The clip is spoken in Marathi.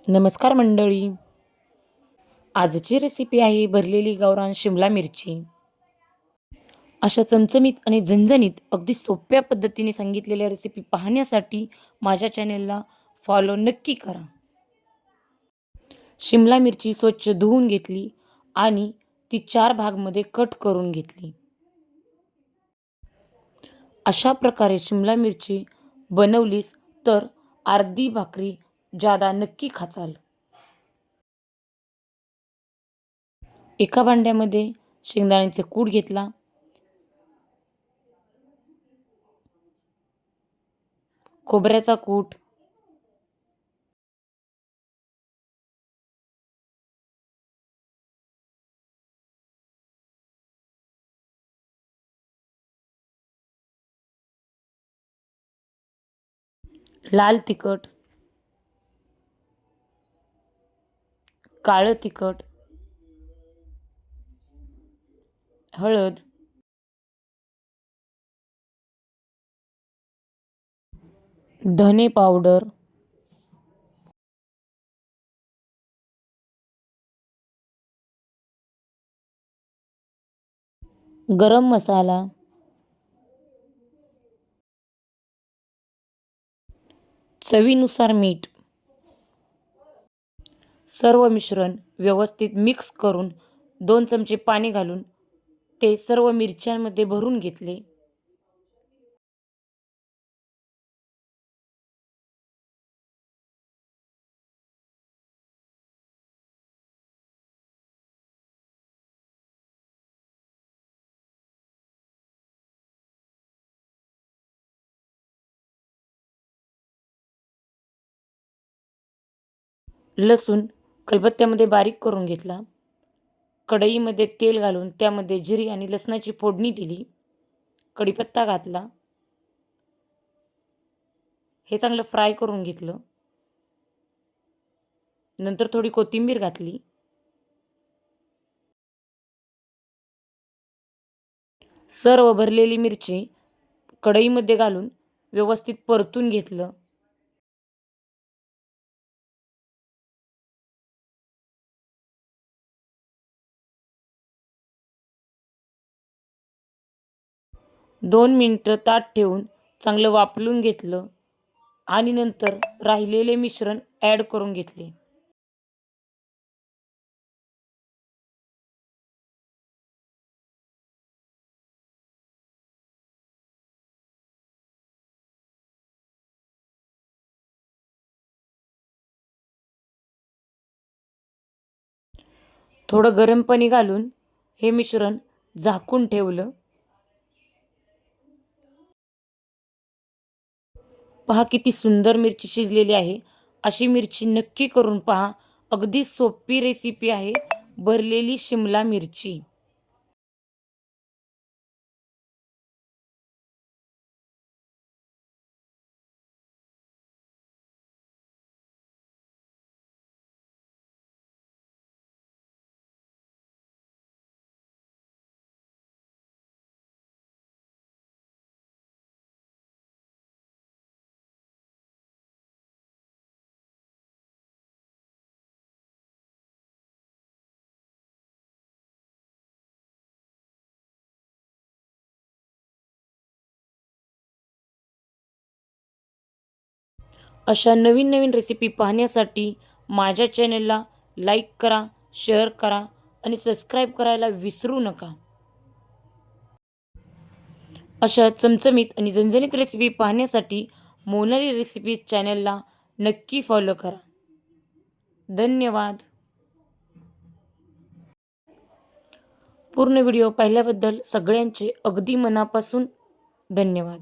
नमस्कार मंडळी. आजची रेसिपी आहे भरलेली गावरान शिमला मिरची. अशा चमचमीत आणि झणझणीत अगदी सोप्या पद्धतीने सांगितलेल्या रेसिपी पाहण्यासाठी माझ्या चॅनेलला फॉलो नक्की करा. शिमला मिरची स्वच्छ धुवून घेतली आणि ती 4 भागमध्ये कट करून घेतली. अशा प्रकारे शिमला मिरची बनवलीस तर अर्धी भाकरी जादा नक्की खाचाल. एका भांड्यामध्ये शेंगदाण्याचे कूट घेतला, खोबऱ्याचा कूट, लाल तिखट, काळं तिखट, हळद, धने पावडर, गरम मसाला, चवीनुसार मीठ. सर्व मिश्रण व्यवस्थित मिक्स करून 2 चमचे पाणी घालून ते सर्व मिरच्यांमध्ये भरून घेतले. लसूण खलबत्त्यामध्ये बारीक करून घेतला. कढईमध्ये तेल घालून त्यामध्ये जिरी आणि लसणाची फोडणी दिली. कढीपत्ता घातला. हे चांगलं फ्राय करून घेतलं. नंतर थोडी कोथिंबीर घातली. सर्व भरलेली मिरची कढईमध्ये घालून व्यवस्थित परतून घेतलं. दोन मिनिटं ताट ठेवून चांगलं वाफलून घेतलं आणि नंतर राहिलेले मिश्रण ॲड करून घेतले. थोडं गरम पाणी घालून हे मिश्रण झाकून ठेवलं. पहा किती सुंदर मिरची शिजलेली आहे. अशी मिरची नक्की करून पहा. अगदी सोपी रेसिपी आहे भरलेली शिमला मिरची. अशा नवीन नवीन रेसिपी पाहण्यासाठी माझ्या चॅनलला लाईक करा, शेअर करा आणि सबस्क्राईब करायला विसरू नका. अशा चमचमीत आणि झणझणीत रेसिपी पाहण्यासाठी मोनाली रेसिपीज चॅनलला नक्की फॉलो करा. धन्यवाद. पूर्ण व्हिडिओ पाहिल्याबद्दल सगळ्यांचे अगदी मनापासून धन्यवाद.